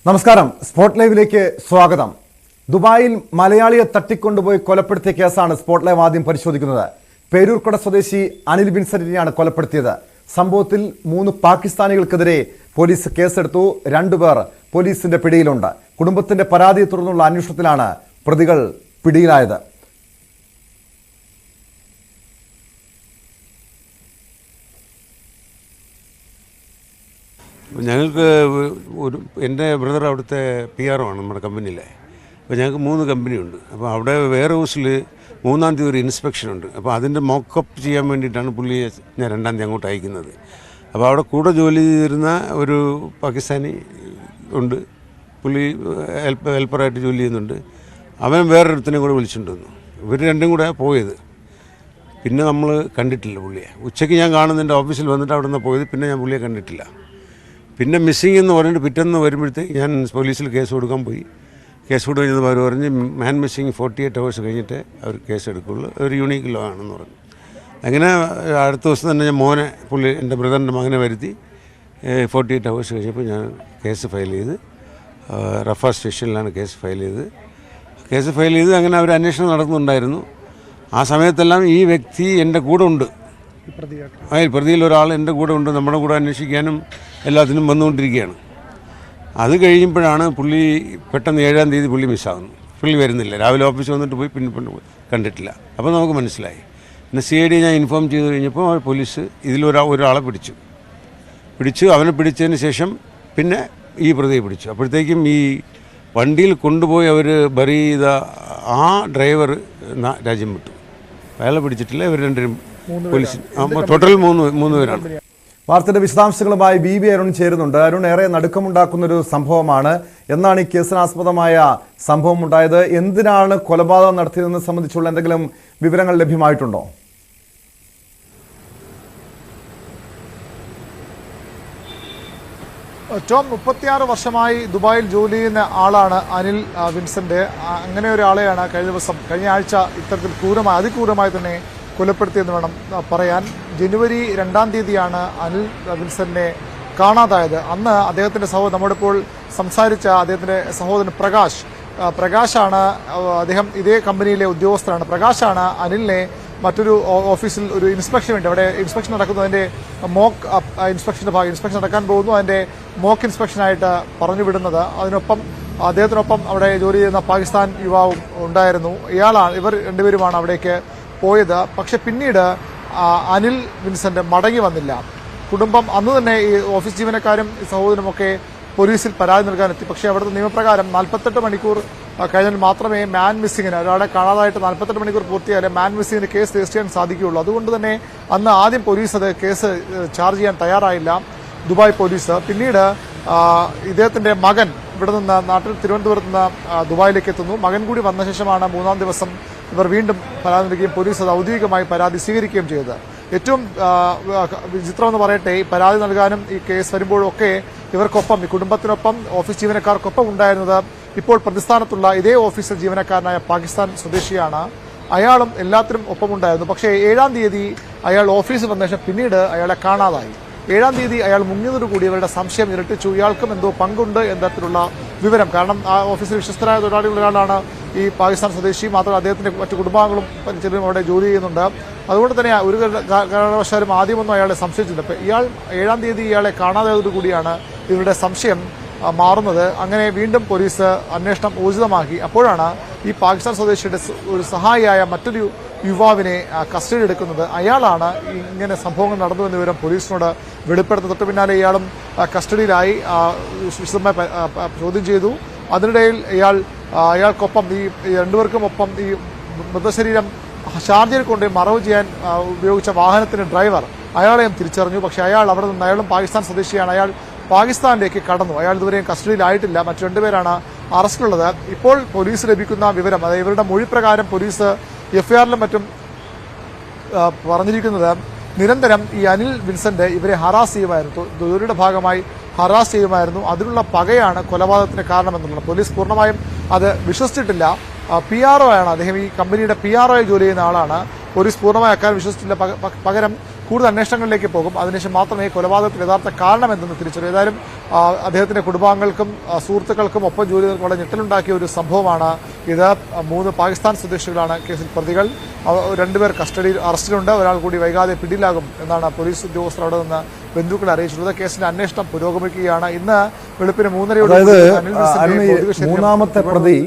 നമസ്കാരം. സ്പോട്ട് ലൈവിലേക്ക് സ്വാഗതം. ദുബായിൽ മലയാളിയെ തട്ടിക്കൊണ്ടുപോയി കൊലപ്പെടുത്തിയ കേസാണ് സ്പോട്ട് ലൈവ് ആദ്യം പരിശോധിക്കുന്നത്. പേരൂർക്കട സ്വദേശി അനിൽ വിൻസെന്റിനെയാണ് കൊലപ്പെടുത്തിയത്. സംഭവത്തിൽ 3 പാകിസ്ഥാനികൾക്കെതിരെ പോലീസ് കേസെടുത്തു. 2 പേർ പോലീസിന്റെ പിടിയിലുണ്ട്. കുടുംബത്തിന്റെ പരാതിയെ തുടർന്നുള്ള അന്വേഷണത്തിലാണ് പ്രതികൾ പിടിയിലായത്. ഞങ്ങൾക്ക് എൻ്റെ ബ്രദർ അവിടുത്തെ PR ആണ് നമ്മുടെ കമ്പനിയിലെ. അപ്പോൾ ഞങ്ങൾക്ക് 3 കമ്പനിയുണ്ട്. അപ്പോൾ അവിടെ വെയർ ഹൗസിൽ 3-ാം തീയതി ഒരു ഇൻസ്പെക്ഷൻ ഉണ്ട്. അപ്പോൾ അതിൻ്റെ മോക്കപ്പ് ചെയ്യാൻ വേണ്ടിയിട്ടാണ് പുള്ളിയെ ഞാൻ 2-ാം തീയതി അങ്ങോട്ട് അയക്കുന്നത്. അപ്പോൾ അവിടെ കൂടെ ജോലി ചെയ്തിരുന്ന ഒരു പാകിസ്ഥാനി ഉണ്ട്. പുള്ളി ഹെൽപ്പറായിട്ട് ജോലി ചെയ്യുന്നുണ്ട്. അവൻ വേറൊരുത്തിനെ കൂടെ വിളിച്ചിട്ട് വന്നു. ഇവർ രണ്ടും കൂടെ പോയത്. പിന്നെ നമ്മൾ കണ്ടിട്ടില്ല പുള്ളിയെ. ഉച്ചയ്ക്ക് ഞാൻ കാണുന്നുണ്ട് ഓഫീസിൽ വന്നിട്ട് അവിടെ നിന്ന് പോയത്. പിന്നെ ഞാൻ പുള്ളിയെ കണ്ടിട്ടില്ല. പിന്നെ മിസ്സിംഗ് എന്ന് പറഞ്ഞിട്ട് പിറ്റേന്ന് വരുമ്പോഴത്തേക്ക് ഞാൻ പോലീസിൽ കേസ് കൊടുക്കാൻ പോയി. കേസ് കൊടുത്ത് കഴിഞ്ഞപ്പോൾ അവർ പറഞ്ഞ് മാൻ മിസ്സിങ് 48 hours കഴിഞ്ഞിട്ട് അവർ കേസ് എടുക്കുള്ളൂ. ഒരു യൂണീക്ക് ലോ ആണെന്ന് പറഞ്ഞു. അങ്ങനെ അടുത്ത ദിവസം തന്നെ ഞാൻ പുള്ളി എൻ്റെ ബ്രദറിൻ്റെ മകനെ വരുത്തി 48 hours കഴിഞ്ഞപ്പോൾ ഞാൻ കേസ് ഫയൽ ചെയ്ത് റഫ സ്റ്റേഷനിലാണ് കേസ് ഫയൽ ചെയ്ത് അങ്ങനെ അവർ അന്വേഷണം നടത്തുന്നുണ്ടായിരുന്നു. ആ സമയത്തെല്ലാം ഈ വ്യക്തി എൻ്റെ കൂടെ ഉണ്ട്. പ്രതിയിൽ ഒരാൾ എൻ്റെ കൂടെ ഉണ്ട്. നമ്മുടെ കൂടെ അന്വേഷിക്കാനും എല്ലാത്തിനും വന്നുകൊണ്ടിരിക്കുകയാണ്. അത് കഴിയുമ്പോഴാണ് പുള്ളി പെട്ടെന്ന് 7-ാം തീയതി പുള്ളി മിസ്സാകുന്നു. പുള്ളി വരുന്നില്ല. രാവിലെ ഓഫീസിൽ വന്നിട്ട് പോയി പിന്നെ കണ്ടിട്ടില്ല. അപ്പോൾ നമുക്ക് മനസ്സിലായി. പിന്നെ CID ഞാൻ ഇൻഫോം ചെയ്ത് കഴിഞ്ഞപ്പോൾ പോലീസ് ഒരാളെ പിടിച്ചു. അവനെ പിടിച്ചതിന് ശേഷം പിന്നെ ഈ പ്രതിയെ പിടിച്ചു. അപ്പോഴത്തേക്കും ഈ വണ്ടിയിൽ കൊണ്ടുപോയി അവർ ബറി ചെയ്ത ആ ഡ്രൈവർ രാജ്യം വിട്ടു. അയാളെ പിടിച്ചിട്ടില്ല. ഇവർ രണ്ടുപേരും പോലീസ് ടോട്ടൽ 3 പേരാണ്. വാർത്തയുടെ വിശദാംശങ്ങളുമായി BB അരുൺ ചേരുന്നുണ്ട്. അരുൺ, ഏറെ നടുക്കമുണ്ടാക്കുന്നൊരു സംഭവമാണ്. എന്നാണ് ഈ കേസിനാസ്പദമായ സംഭവം ഉണ്ടായത്? എന്തിനാണ് കൊലപാതകം നടത്തിയതെന്ന് സംബന്ധിച്ചുള്ള എന്തെങ്കിലും വിവരങ്ങൾ ലഭ്യമായിട്ടുണ്ടോ? ടോം, 36 വർഷമായി ദുബായിൽ ജോലി ചെയ്യുന്ന ആളാണ് അനിൽ വിൻസെന്റ്. അങ്ങനെ ഒരാളെയാണ് കഴിഞ്ഞ ആഴ്ച ഇത്തരത്തിൽ അതിക്രൂരമായി തന്നെ കൊലപ്പെടുത്തിയെന്ന് വേണം പറയാൻ. ജനുവരി 2-ാം തീയതിയാണ് അനിൽ വിൻസെന്റിനെ കാണാതായത്. അന്ന് അദ്ദേഹത്തിന്റെ നമ്മോടിപ്പോൾ സംസാരിച്ച അദ്ദേഹത്തിന്റെ സഹോദരൻ പ്രകാശാണ്. അദ്ദേഹം ഇതേ കമ്പനിയിലെ ഉദ്യോഗസ്ഥരാണ്. പ്രകാശാണ് അനിലിനെ മറ്റൊരു ഓഫീസിൽ ഒരു ഇൻസ്പെക്ഷൻ വേണ്ടി, അവിടെ ഇൻസ്പെക്ഷൻ നടക്കുന്നു, അതിന്റെ മോക്ക് ഇൻസ്പെക്ഷൻ നടക്കാൻ പോകുന്നു. അതിന്റെ മോക്ക് ഇൻസ്പെക്ഷനായിട്ട് പറഞ്ഞു വിടുന്നത്. അതിനൊപ്പം അദ്ദേഹത്തിനൊപ്പം അവിടെ ജോലി ചെയ്യുന്ന പാകിസ്ഥാൻ യുവാവും ഉണ്ടായിരുന്നു. ഇവർ രണ്ടുപേരുമാണ് അവിടേക്ക് പോയത്. പക്ഷെ പിന്നീട് അനിൽ വിൻസെന്റ് മടങ്ങി വന്നില്ല. കുടുംബം അന്ന് തന്നെ ഈ ഓഫീസ് ജീവനക്കാരും സഹോദരനുമൊക്കെ പോലീസിൽ പരാതി നൽകാനെത്തി. പക്ഷേ അവിടുത്തെ നിയമപ്രകാരം 48 മണിക്കൂർ കഴിഞ്ഞാൽ മാത്രമേ മാൻ മിസ്സിങ്ങിന്, ഒരാളെ കാണാതായിട്ട് 48 മണിക്കൂർ പൂർത്തിയായാലേ മാൻ മിസ്സിങ്ങിന് കേസ് രജിസ്റ്റർ ചെയ്യാൻ സാധിക്കുകയുള്ളൂ. അതുകൊണ്ട് തന്നെ അന്ന് ആദ്യം പോലീസ് കേസ് ചാർജ് ചെയ്യാൻ തയ്യാറായില്ല, ദുബായ് പോലീസ്. പിന്നീട് ഇദ്ദേഹത്തിന്റെ മകൻ ഇവിടെ നിന്ന് തിരുവനന്തപുരത്ത് നിന്ന് ദുബായിലേക്ക് എത്തുന്നു. മകൻ കൂടി വന്ന ശേഷമാണ് 3-ാം ദിവസം ഇവർ വീണ്ടും പരാതി നൽകുകയും പോലീസ് അത് ഔദ്യോഗികമായി പരാതി സ്വീകരിക്കുകയും ചെയ്തത്. ഏറ്റവും വിചിത്രമെന്ന് പറയട്ടെ, ഈ പരാതി നൽകാനും ഈ കേസ് വരുമ്പോഴൊക്കെ ഇവർക്കൊപ്പം, ഈ കുടുംബത്തിനൊപ്പം, ഓഫീസ് ജീവനക്കാർക്കൊപ്പം ഉണ്ടായിരുന്നത് ഇപ്പോൾ പ്രതിസ്ഥാനത്തുള്ള ഇതേ ഓഫീസിൽ ജീവനക്കാരനായ പാകിസ്ഥാൻ സ്വദേശിയാണ്. അയാളും എല്ലാത്തിനും ഒപ്പമുണ്ടായിരുന്നു. പക്ഷേ 7-ാം തീയതി അയാൾ ഓഫീസിൽ വന്ന ശേഷം പിന്നീട് അയാളെ കാണാതായി. 7-ാം തീയതി അയാൾ മുങ്ങിയതോടുകൂടി ഇവരുടെ സംശയം ഇരട്ടിച്ചു. ഇയാൾക്കും എന്തോ പങ്കുണ്ട് എന്ന തരത്തിലുള്ള വിവരം. കാരണം ആ ഓഫീസിൽ വിശ്വസ്തരായ തൊഴിലാളികളൊരാളാണ് ഈ പാകിസ്ഥാൻ സ്വദേശി. മാത്രമല്ല അദ്ദേഹത്തിന്റെ മറ്റു കുടുംബാംഗങ്ങളും ചിലരും അവിടെ ജോലി ചെയ്യുന്നുണ്ട്. അതുകൊണ്ട് തന്നെ ഒരു കാരണവശാലും ആദ്യമൊന്നും അയാളെ സംശയിച്ചില്ല. ഇയാൾ 7-ാം തീയതി ഇയാളെ കാണാതായതോടുകൂടിയാണ് ഇവരുടെ സംശയം മാറുന്നത്. അങ്ങനെ വീണ്ടും പോലീസ് അന്വേഷണം ഊർജിതമാക്കി. അപ്പോഴാണ് ഈ പാകിസ്ഥാൻ സ്വദേശിയുടെ ഒരു സഹായിയായ മറ്റൊരു യുവാവിനെ കസ്റ്റഡി എടുക്കുന്നത്. അയാളാണ് ഇങ്ങനെ സംഭവങ്ങൾ നടന്നു എന്ന വിവരം പോലീസിനോട് വെളിപ്പെടുത്തി. തൊട്ട് പിന്നാലെ ഇയാളും കസ്റ്റഡിയിലായി വിശദമായി ചോദ്യം ചെയ്തു. അതിനിടയിൽ അയാൾക്കൊപ്പം ഈ 2 പേർക്കും ഒപ്പം ഈ മൃതശരീരം ഷാർജയിൽ കൊണ്ട് മറവ് ചെയ്യാൻ ഉപയോഗിച്ച വാഹനത്തിന്റെ ഡ്രൈവർ അയാളെയും തിരിച്ചറിഞ്ഞു. പക്ഷേ അയാളും പാകിസ്ഥാൻ സ്വദേശിയാണ്. അയാൾ പാകിസ്ഥാനിലേക്ക് കടന്നു. അയാൾ ഇതുവരെയും കസ്റ്റഡിയിലായിട്ടില്ല. മറ്റു 2 പേരാണ് അറസ്റ്റിലുള്ളത്. ഇപ്പോൾ പോലീസ് ലഭിക്കുന്ന വിവരം, അതായത് ഇവരുടെ മൊഴിപ്രകാരം പോലീസ് FIR-ലും മറ്റും പറഞ്ഞിരിക്കുന്നത്, നിരന്തരം ഈ അനിൽ വിൻസെന്റ് ഇവരെ ഹറാസ് ചെയ്യുമായിരുന്നു, ജോലിയുടെ ഭാഗമായി ഹറാസ് ചെയ്യുമായിരുന്നു. അതിനുള്ള പകയാണ് കൊലപാതകത്തിന് കാരണമെന്നുള്ളത്. പോലീസ് പൂർണ്ണമായും അത് വിശ്വസിച്ചിട്ടില്ല. PRO ആണ് അദ്ദേഹം. ഈ കമ്പനിയുടെ PRO ജോലി ചെയ്യുന്ന ആളാണ്. പോലീസ് പൂർണ്ണമായി അക്കാര്യം വിശ്വസിച്ചില്ല. പകരം കൂടുതൽ അന്വേഷണങ്ങളിലേക്ക് പോകും. അതിനുശേഷം മാത്രമേ കൊലപാതകത്തിന് യഥാർത്ഥ കാരണം എന്തെന്ന് തിരിച്ചറിയും. ഏതായാലും അദ്ദേഹത്തിന്റെ കുടുംബാംഗങ്ങൾക്കും സുഹൃത്തുക്കൾക്കും ഒപ്പം ജോലി വളരെ ഞെട്ടലുണ്ടാക്കിയ ഒരു സംഭവമാണ് ഇത്. 3 പാകിസ്ഥാൻ സ്വദേശികളാണ് കേസിൽ പ്രതികൾ. 2 പേർ കസ്റ്റഡിയിൽ അറസ്റ്റിലുണ്ട്. ഒരാൾ കൂടി വൈകാതെ പിടിയിലാകും എന്നാണ് പോലീസ് ഉദ്യോഗസ്ഥർ അവിടെ നിന്ന് ബന്ധുക്കളെ അറിയിച്ചിട്ടുള്ളത്. കേസിന്റെ അന്വേഷണം പുരോഗമിക്കുകയാണ്. ഇന്ന് വെളുപ്പിന് 3:30 മൂന്നാമത്തെ പ്രതി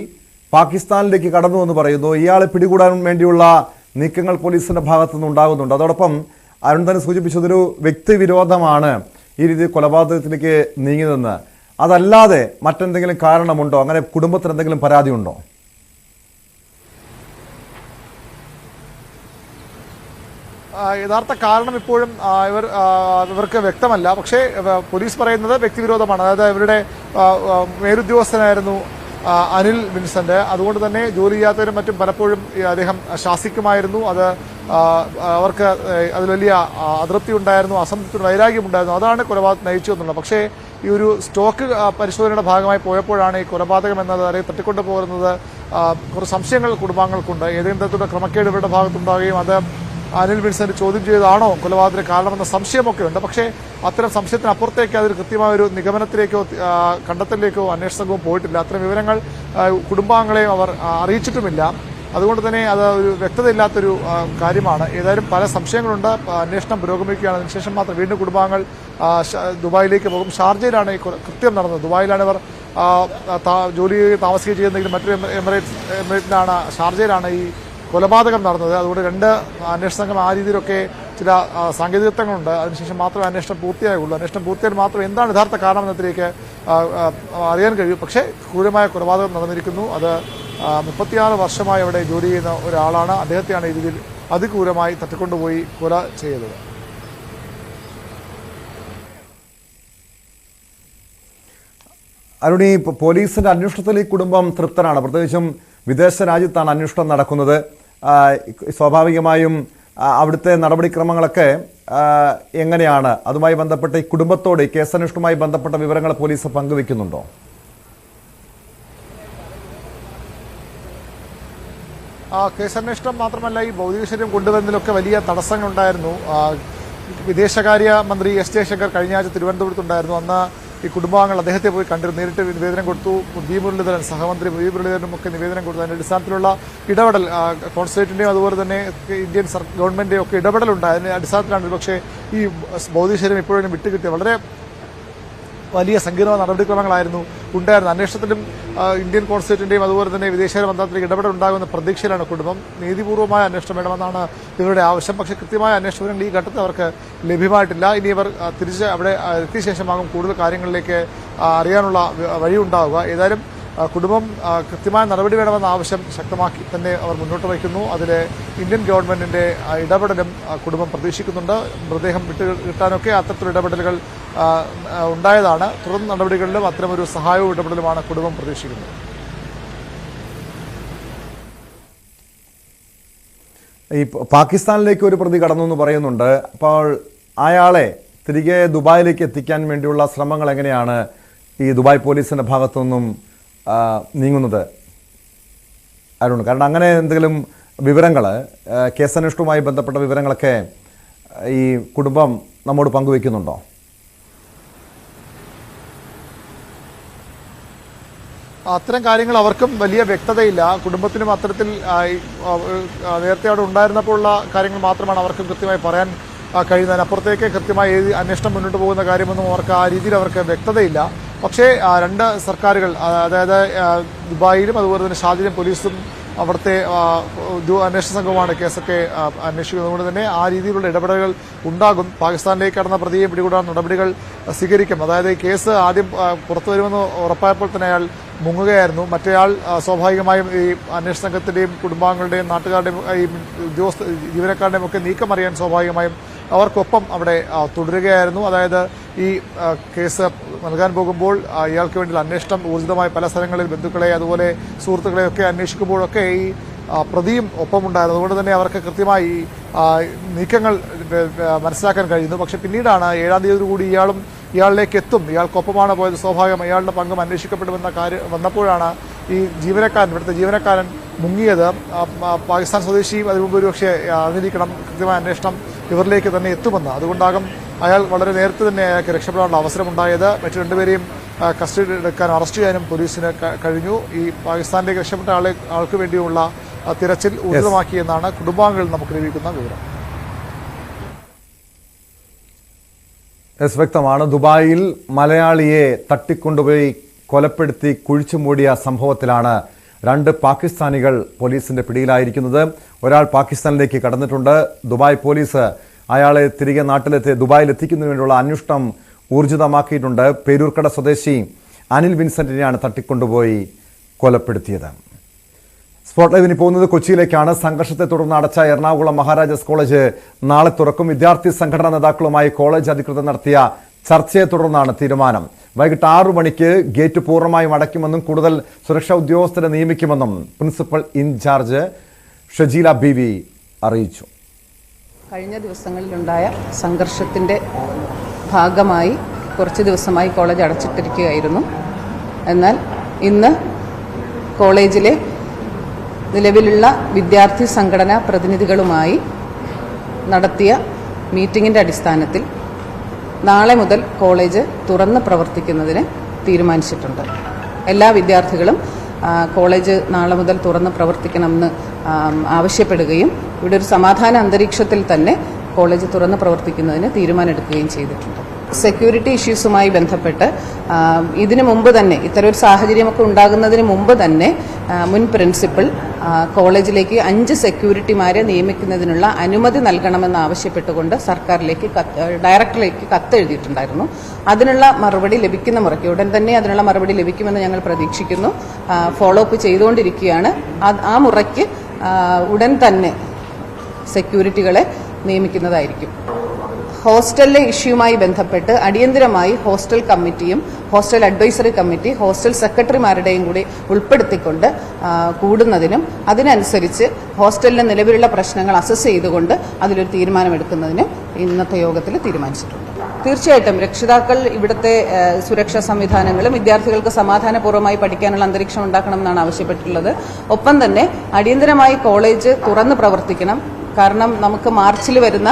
പാകിസ്ഥാനിലേക്ക് കടന്നു എന്ന് പറയുന്നു. ഇയാളെ പിടികൂടാൻ വേണ്ടിയുള്ള നീക്കങ്ങൾ പോലീസിന്റെ ഭാഗത്തുനിന്ന് ഉണ്ടാകുന്നുണ്ട്. അതോടൊപ്പം അരുൺ തന്നെ സൂചിപ്പിച്ചതൊരു വ്യക്തിവിരോധമാണ് ഈ രീതിയിൽ കൊലപാതകത്തിലേക്ക് നീങ്ങിയതെന്ന്. അതല്ലാതെ മറ്റെന്തെങ്കിലും കാരണമുണ്ടോ? അങ്ങനെ കുടുംബത്തിന് എന്തെങ്കിലും പരാതിയുണ്ടോ? യഥാർത്ഥ കാരണം ഇപ്പോഴും ഇവർക്ക് വ്യക്തമല്ല. പക്ഷേ പോലീസ് പറയുന്നത് വ്യക്തിവിരോധമാണ്. അതായത് ഇവരുടെ മേലുദ്യോഗസ്ഥനായിരുന്നു അനിൽ വിൻസെന്റ്. അതുകൊണ്ട് തന്നെ ജോലി ചെയ്യാത്തവരും മറ്റും പലപ്പോഴും അദ്ദേഹം ശാസിക്കുമായിരുന്നു. അത് അവർക്ക് അതിൽ വലിയ അതൃപ്തി ഉണ്ടായിരുന്നു, അസംതൃപ്തി, വൈരാഗ്യമുണ്ടായിരുന്നു. അതാണ് കൊലപാതകം നയിച്ചു എന്നുള്ളത്. പക്ഷേ ഈ ഒരു സ്റ്റോക്ക് പരിശോധനയുടെ ഭാഗമായി പോയപ്പോഴാണ് ഈ കൊലപാതകം എന്നത് അല്ലെങ്കിൽ തട്ടിക്കൊണ്ടു പോകുന്നത് കുറച്ച് സംശയങ്ങൾ കുടുംബാംഗങ്ങൾക്കുണ്ട്. ഏതെങ്കിലും തരത്തിലുള്ള ക്രമക്കേട് ഇവരുടെ ഭാഗത്തുണ്ടാവുകയും അത് അനിൽ വിൻസെന്റ് ചോദ്യം ചെയ്തതാണോ കൊലപാതകത്തിന് കാരണമെന്ന സംശയമൊക്കെ ഉണ്ട്. പക്ഷേ അത്തരം സംശയത്തിന് അപ്പുറത്തേക്ക് അതിൽ കൃത്യമായ ഒരു നിഗമനത്തിലേക്കോ കണ്ടെത്തലിലേക്കോ അന്വേഷണ സംഘവും പോയിട്ടില്ല. അത്തരം വിവരങ്ങൾ കുടുംബാംഗങ്ങളെയും അവർ അറിയിച്ചിട്ടുമില്ല. അതുകൊണ്ട് തന്നെ അത് ഒരു വ്യക്തതയില്ലാത്തൊരു കാര്യമാണ്. ഏതായാലും പല സംശയങ്ങളുണ്ട്. അന്വേഷണം പുരോഗമിക്കുകയാണ്. അതിനുശേഷം മാത്രം വീണ്ടും കുടുംബാംഗങ്ങൾ ദുബായിലേക്ക് പോകും. ഷാർജയിലാണ് ഈ കൃത്യം നടന്നത്. ദുബായിലാണ് ഇവർ ജോലി താമസിക്കുകയും ചെയ്യുന്നെങ്കിലും മറ്റൊരു എമിറേറ്റിലാണ്, ഷാർജയിലാണ് ഈ കൊലപാതകം നടന്നത്. അതുകൊണ്ട് 2 അന്വേഷണ സംഘം ആ രീതിയിലൊക്കെ ചില സാങ്കേതികത്വങ്ങളുണ്ട്. അതിനുശേഷം മാത്രമേ അന്വേഷണം പൂർത്തിയായുള്ളൂ. അന്വേഷണം പൂർത്തിയാൽ മാത്രം എന്താണ് യഥാർത്ഥ കാരണം എന്നതിലേക്ക് അറിയാൻ കഴിയും. പക്ഷേ ക്രൂരമായ കൊലപാതകം നടന്നിരിക്കുന്നു. അത് 36 വർഷമായി അവിടെ ജോലി ചെയ്യുന്ന ഒരാളാണ്. അദ്ദേഹത്തെയാണ് ഈ രീതിയിൽ അതിക്രൂരമായി തട്ടിക്കൊണ്ടുപോയി കൊല ചെയ്തത്. അരുണി, പോലീസിന്റെ അന്വേഷണത്തിൽ ഈ കുടുംബം തൃപ്തനാണ്. പ്രത്യേകിച്ചും വിദേശ രാജ്യത്താണ് അന്വേഷണം നടക്കുന്നത്. സ്വാഭാവികമായും അവിടുത്തെ നടപടിക്രമങ്ങളൊക്കെ എങ്ങനെയാണ്? അതുമായി ബന്ധപ്പെട്ട ഈ കുടുംബത്തോട് ഈ കേസന്വേഷണവുമായി ബന്ധപ്പെട്ട വിവരങ്ങൾ പോലീസ് പങ്കുവെക്കുന്നുണ്ടോ? കേസന്വേഷണം മാത്രമല്ല, ഈ ഭൗതിക ശരീരം കൊണ്ടുവരുന്നതിലൊക്കെ വലിയ തടസ്സങ്ങളുണ്ടായിരുന്നു. വിദേശകാര്യ മന്ത്രി എസ് ജയശങ്കർ കഴിഞ്ഞ ആഴ്ച തിരുവനന്തപുരത്തുണ്ടായിരുന്നു. അന്ന് ഈ കുടുംബാംഗങ്ങൾ അദ്ദേഹത്തെ പോയി കണ്ടിരുന്നു, നേരിട്ട് നിവേദനം കൊടുത്തു. വി മുരളീധരൻ, സഹമന്ത്രി വി മുരളീധരനും ഒക്കെ നിവേദനം കൊടുത്തു. അതിന്റെ അടിസ്ഥാനത്തിലുള്ള ഇടപെടൽ കോൺസുലേറ്റിന്റെയും അതുപോലെ തന്നെ ഇന്ത്യൻ ഗവൺമെന്റിന്റെയും ഒക്കെ ഇടപെടലുണ്ട്. അതിന്റെ അടിസ്ഥാനത്തിലാണ് പക്ഷേ ഈ ഭൗതിക ശരീരം ഇപ്പോഴും വിട്ടുകിട്ടിയത്. വളരെ വലിയ സങ്കീർണ നടപടിക്രമങ്ങളായിരുന്നു ഉണ്ടായിരുന്നത്. അന്വേഷണത്തിലും ഇന്ത്യൻ കോൺസുലേറ്റിന്റെയും അതുപോലെ തന്നെ വിദേശകാര്യ മന്ത്രാലയത്തിലേക്ക് ഇടപെടൽ ഉണ്ടാകുന്ന പ്രതീക്ഷയിലാണ് കുടുംബം. നീതിപൂർവമായ അന്വേഷണം വേണമെന്നാണ് ഇവരുടെ ആവശ്യം. പക്ഷേ കൃത്യമായ അന്വേഷണങ്ങൾ ഈ ഘട്ടത്തിൽ അവർക്ക് ലഭ്യമായിട്ടില്ല. ഇനി ഇവർ തിരിച്ച് അവിടെ എത്തിയ ശേഷമാകും കൂടുതൽ കാര്യങ്ങളിലേക്ക് അറിയാനുള്ള വഴിയുണ്ടാവുക. ഏതായാലും കുടുംബം കൃത്യമായ നടപടി വേണമെന്ന ആവശ്യം ശക്തമാക്കി തന്നെ അവർ മുന്നോട്ട് വയ്ക്കുന്നു. അതിൽ ഇന്ത്യൻ ഗവൺമെന്റിന്റെ ഇടപെടലും കുടുംബം പ്രതീക്ഷിക്കുന്നുണ്ട്. മൃതദേഹം കിട്ടാനൊക്കെ അത്തരത്തിലുള്ള ഇടപെടലുകൾ ഉണ്ടായതാണ്. തുടർ നടപടികളിലും അത്തരമൊരു സഹായവും ഇടപെടലുമാണ് കുടുംബം പ്രതീക്ഷിക്കുന്നത്. ഈ പാകിസ്ഥാനിലേക്ക് ഒരു പ്രതി കടന്നു എന്ന് പറയുന്നുണ്ട്. അപ്പോൾ അയാളെ തിരികെ ദുബായിലേക്ക് എത്തിക്കാൻ വേണ്ടിയുള്ള ശ്രമങ്ങൾ എങ്ങനെയാണ് ഈ ദുബായ് പോലീസിന്റെ ഭാഗത്തുനിന്നും നീങ്ങുന്നത് അരുൺ? കാരണം അങ്ങനെ എന്തെങ്കിലും വിവരങ്ങൾ, കേസന്വേഷണവുമായി ബന്ധപ്പെട്ട വിവരങ്ങളൊക്കെ ഈ കുടുംബം നമ്മോട് പങ്കുവെക്കുന്നുണ്ടോ? അത്തരം കാര്യങ്ങൾ അവർക്കും വലിയ വ്യക്തതയില്ല. കുടുംബത്തിനും അത്തരത്തിൽ നേരത്തെ അവിടെ ഉണ്ടായിരുന്നപ്പോഴുള്ള കാര്യങ്ങൾ മാത്രമാണ് അവർക്കും കൃത്യമായി പറയാൻ കഴിയുന്നത്. അപ്പുറത്തേക്ക് കൃത്യമായി അന്വേഷണം മുന്നോട്ട് പോകുന്ന കാര്യമൊന്നും അവർക്ക് ആ രീതിയിൽ അവർക്ക് വ്യക്തതയില്ല. പക്ഷേ 2 സർക്കാരുകൾ, അതായത് ദുബായിലും അതുപോലെ തന്നെ ഷാർജയിലും പോലീസും അവിടുത്തെ അന്വേഷണ സംഘവുമാണ് കേസൊക്കെ അന്വേഷിക്കുന്നത്. അതുകൊണ്ട് തന്നെ ആ രീതിയിലുള്ള ഇടപെടലുകൾ ഉണ്ടാകും. പാകിസ്ഥാനിലേക്ക് കടന്ന പ്രതിയെ പിടികൂടാൻ നടപടികൾ സ്വീകരിക്കും. അതായത് ഈ കേസ് ആദ്യം പുറത്തു വരുമെന്ന് ഉറപ്പായപ്പോൾ തന്നെ അയാൾ മുങ്ങുകയായിരുന്നു. മറ്റേയാൾ സ്വാഭാവികമായും ഈ അന്വേഷണ സംഘത്തിന്റെയും കുടുംബാംഗങ്ങളുടെയും നാട്ടുകാരുടെയും ഈ ഉദ്യോഗസ്ഥ ജീവനക്കാരുടെയും ഒക്കെ നീക്കം അറിയാൻ സ്വാഭാവികമായും അവർക്കൊപ്പം അവിടെ തുടരുകയായിരുന്നു. അതായത് ഈ കേസ് നൽകാൻ പോകുമ്പോൾ ഇയാൾക്ക് വേണ്ടി അന്വേഷണം ഊർജിതമായി പല സ്ഥലങ്ങളിൽ ബന്ധുക്കളെ അതുപോലെ സുഹൃത്തുക്കളെയൊക്കെ അന്വേഷിക്കുമ്പോഴൊക്കെ ഈ പ്രതിയും ഒപ്പമുണ്ടായിരുന്നു. അതുകൊണ്ട് തന്നെ അവർക്ക് കൃത്യമായി നീക്കങ്ങൾ മനസ്സിലാക്കാൻ കഴിയുന്നു. പക്ഷെ പിന്നീടാണ് 7-ാം തീയതി കൂടി ഇയാളിലേക്ക് എത്തും, ഇയാൾക്കൊപ്പമാണ് പോയത്, സ്വാഭാവികം അയാളുടെ പങ്കും അന്വേഷിക്കപ്പെടുമെന്ന കാര്യം വന്നപ്പോഴാണ് ഈ ഇവിടുത്തെ ജീവനക്കാരൻ മുങ്ങിയത്. പാകിസ്ഥാൻ സ്വദേശിയും അതിനു മുമ്പ് ഒരുപക്ഷെ അറിഞ്ഞിരിക്കണം. കൃത്യമായ അന്വേഷണം ഇവരിലേക്ക് തന്നെ എത്തുമെന്ന്. അതുകൊണ്ടാകും അയാൾ വളരെ നേരത്തെ തന്നെ അയാൾക്ക് രക്ഷപ്പെടാനുള്ള അവസരമുണ്ടായത്. മറ്റു രണ്ടുപേരെയും കസ്റ്റഡി എടുക്കാൻ അറസ്റ്റ് ചെയ്യാനും പോലീസിന് കഴിഞ്ഞു. ഈ പാകിസ്ഥാനിലേക്ക് രക്ഷപ്പെട്ട ആൾക്ക് വേണ്ടിയുള്ള തിരച്ചിൽ ഊർജിതമാക്കിയെന്നാണ് കുടുംബാംഗങ്ങൾ നമുക്ക് ലഭിക്കുന്ന വിവരം. വ്യക്തമാണ്. ദുബായിൽ മലയാളിയെ തട്ടിക്കൊണ്ടുപോയി കൊലപ്പെടുത്തി കുഴിച്ചു മൂടിയ സംഭവത്തിലാണ് 2 പാകിസ്ഥാനികൾ പോലീസിന്റെ പിടിയിലായിരിക്കുന്നത്. ഒരാൾ പാകിസ്ഥാനിലേക്ക് കടന്നിട്ടുണ്ട്. ദുബായ് പോലീസ് അയാളെ തിരികെ ദുബായിൽ എത്തിക്കുന്നതിന് വേണ്ടിയുള്ള അന്വേഷണം ഊർജിതമാക്കിയിട്ടുണ്ട്. പേരൂർക്കട സ്വദേശി അനിൽ വിൻസെന്റിനെയാണ് തട്ടിക്കൊണ്ടുപോയി കൊലപ്പെടുത്തിയത്. സ്പോട്ട് ലൈവിന് പോകുന്നത് കൊച്ചിയിലേക്കാണ്. സംഘർഷത്തെ തുടർന്ന് അടച്ച എറണാകുളം മഹാരാജാസ് കോളേജ് നാളെ തുറക്കും. വിദ്യാർത്ഥി സംഘടനാ നേതാക്കളുമായി കോളേജ് അധികൃതർ നടത്തിയ ചർച്ചയെ തുടർന്നാണ് തീരുമാനം. വൈകിട്ട് 6 മണിക്ക് ഗേറ്റ് പൂർണ്ണമായും അടയ്ക്കുമെന്നും കൂടുതൽ സുരക്ഷാ ഉദ്യോഗസ്ഥരെ നിയമിക്കുമെന്നും പ്രിൻസിപ്പൽ ഇൻചാർജ് ഷജീല ബീവി അറിയിച്ചു. കഴിഞ്ഞ ദിവസങ്ങളിലുണ്ടായ സംഘർഷത്തിൻ്റെ ഭാഗമായി കുറച്ച് ദിവസമായി കോളേജ് അടച്ചിട്ടിരിക്കുകയായിരുന്നു. എന്നാൽ ഇന്ന് കോളേജിലെ നിലവിലുള്ള വിദ്യാർത്ഥി സംഘടനാ പ്രതിനിധികളുമായി നടത്തിയ മീറ്റിംഗിൻ്റെ അടിസ്ഥാനത്തിൽ നാളെ മുതൽ കോളേജ് തുറന്ന് പ്രവർത്തിക്കുന്നതിന് തീരുമാനിച്ചിട്ടുണ്ട്. എല്ലാ വിദ്യാർത്ഥികളും കോളേജ് നാളെ മുതൽ തുറന്ന് പ്രവർത്തിക്കണമെന്ന് ആവശ്യപ്പെടുകയും ഇവിടെ ഒരു സമാധാന അന്തരീക്ഷത്തിൽ തന്നെ കോളേജ് തുറന്ന് പ്രവർത്തിക്കുന്നതിന് തീരുമാനമെടുക്കുകയും ചെയ്തിട്ടുണ്ട്. സെക്യൂരിറ്റി ഇഷ്യൂസുമായി ബന്ധപ്പെട്ട് ഇതിനു മുമ്പ് തന്നെ ഇത്തരമൊരു സാഹചര്യമൊക്കെ ഉണ്ടാകുന്നതിന് മുമ്പ് തന്നെ മുൻ പ്രിൻസിപ്പൽ കോളേജിലേക്ക് 5 സെക്യൂരിറ്റിമാരെ നിയമിക്കുന്നതിനുള്ള അനുമതി നൽകണമെന്ന് ആവശ്യപ്പെട്ടുകൊണ്ട് സർക്കാരിലേക്ക് ഡയറക്ടറിലേക്ക് കത്തെഴുതിയിട്ടുണ്ടായിരുന്നു. അതിനുള്ള മറുപടി ലഭിക്കുന്ന മുറയ്ക്ക് ഉടൻ തന്നെ അതിനുള്ള മറുപടി ലഭിക്കുമെന്ന് ഞങ്ങൾ പ്രതീക്ഷിക്കുന്നു. ഫോളോ അപ്പ് ചെയ്തുകൊണ്ടിരിക്കുകയാണ്. ആ മുറയ്ക്ക് ഉടൻ തന്നെ സെക്യൂരിറ്റികളെ നിയമിക്കുന്നതായിരിക്കും. ഹോസ്റ്റലിലെ ഇഷ്യൂമായി ബന്ധപ്പെട്ട് അടിയന്തരമായി ഹോസ്റ്റൽ കമ്മിറ്റിയും ഹോസ്റ്റൽ അഡ്വൈസറി കമ്മിറ്റി ഹോസ്റ്റൽ സെക്രട്ടറിമാരുടെയും കൂടി ഉൾപ്പെടുത്തിക്കൊണ്ട് കൂടുന്നതിനും അതിനനുസരിച്ച് ഹോസ്റ്റലിലെ നിലവിലുള്ള പ്രശ്നങ്ങൾ അസസ് ചെയ്തുകൊണ്ട് അതിലൊരു തീരുമാനമെടുക്കുന്നതിനും ഇന്നത്തെ യോഗത്തിൽ തീരുമാനിച്ചിട്ടുണ്ട്. തീർച്ചയായിട്ടും രക്ഷിതാക്കൾ ഇവിടുത്തെ സുരക്ഷാ സംവിധാനങ്ങളും വിദ്യാർത്ഥികൾക്ക് സമാധാനപൂർവ്വമായി പഠിക്കാനുള്ള അന്തരീക്ഷം ഉണ്ടാക്കണമെന്നാണ് ആവശ്യപ്പെട്ടിട്ടുള്ളത്. ഒപ്പം തന്നെ അടിയന്തരമായി കോളേജ് തുറന്ന് പ്രവർത്തിക്കണം. കാരണം നമുക്ക് മാർച്ചിൽ വരുന്ന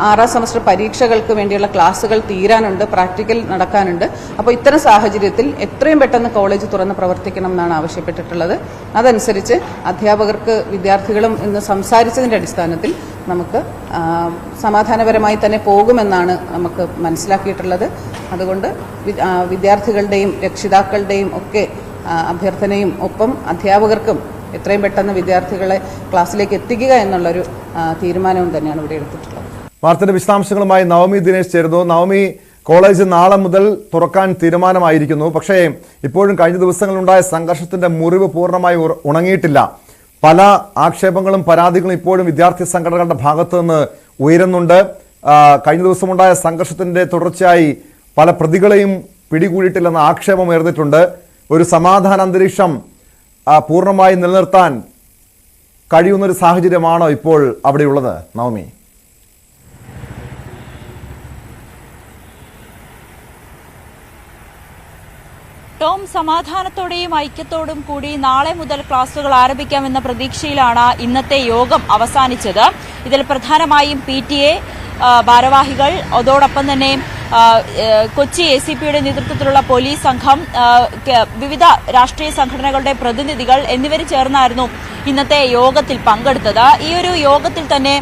6ാം സെമസ്റ്റർ പരീക്ഷകൾക്ക് വേണ്ടിയുള്ള ക്ലാസുകൾ തീരാനുണ്ട്, പ്രാക്ടിക്കൽ നടക്കാനുണ്ട്. അപ്പോൾ ഇത്തരം സാഹചര്യത്തിൽ എത്രയും പെട്ടെന്ന് കോളേജ് തുറന്ന് പ്രവർത്തിക്കണം എന്നാണ് ആവശ്യപ്പെട്ടിട്ടുള്ളത്. അതനുസരിച്ച് അധ്യാപകർക്ക് വിദ്യാർത്ഥികളും ഇന്ന് സംസാരിച്ചതിൻ്റെ അടിസ്ഥാനത്തിൽ നമുക്ക് സമാധാനപരമായി തന്നെ പോകുമെന്നാണ് നമുക്ക് മനസ്സിലാക്കിയിട്ടുള്ളത്. അതുകൊണ്ട് വിദ്യാർത്ഥികളുടെയും രക്ഷിതാക്കളുടെയും ഒക്കെ അഭ്യർത്ഥനയും ഒപ്പം അധ്യാപകർക്കും എത്രയും പെട്ടെന്ന് വിദ്യാർത്ഥികളെ ക്ലാസ്സിലേക്ക് എത്തിക്കുക എന്നുള്ളൊരു തീരുമാനവും തന്നെയാണ് ഇവിടെ എടുത്തിട്ടുള്ളത്. വാർത്തയുടെ വിശദാംശങ്ങളുമായി നവമി ദിനേശ് ചേരുന്നു. നവമി, കോളേജ് നാളെ മുതൽ തുറക്കാൻ തീരുമാനമായിരിക്കുന്നു. പക്ഷേ ഇപ്പോഴും കഴിഞ്ഞ ദിവസങ്ങളിലുണ്ടായ സംഘർഷത്തിന്റെ മുറിവ് പൂർണ്ണമായി ഉണങ്ങിയിട്ടില്ല. പല ആക്ഷേപങ്ങളും പരാതികളും ഇപ്പോഴും വിദ്യാർത്ഥി സംഘടനകളുടെ ഭാഗത്തു നിന്ന് ഉയരുന്നുണ്ട്. കഴിഞ്ഞ ദിവസമുണ്ടായ സംഘർഷത്തിന്റെ തുടർച്ചയായി പല പ്രതികളെയും പിടികൂടിയിട്ടില്ലെന്ന ആക്ഷേപം ഉയർന്നിട്ടുണ്ട്. ഒരു സമാധാന അന്തരീക്ഷം പൂർണ്ണമായി നിലനിർത്താൻ കഴിയുന്നൊരു സാഹചര്യമാണോ ഇപ്പോൾ അവിടെയുള്ളത് നവമി? ടോം, സമാധാനത്തോടെയും ഐക്യത്തോടും കൂടി നാളെ മുതൽ ക്ലാസുകൾ ആരംഭിക്കാമെന്ന പ്രതീക്ഷയിലാണ് ഇന്നത്തെ യോഗം അവസാനിച്ചത്. ഇതിൽ പ്രധാനമായും PTA ഭാരവാഹികൾ, അതോടൊപ്പം തന്നെ കൊച്ചി ACPയുടെ നേതൃത്വത്തിലുള്ള പോലീസ് സംഘം, വിവിധ രാഷ്ട്രീയ സംഘടനകളുടെ പ്രതിനിധികൾ എന്നിവർ ചേർന്നായിരുന്നു ഇന്നത്തെ യോഗത്തിൽ പങ്കെടുത്തത്. ഈ ഒരു യോഗത്തിൽ തന്നെ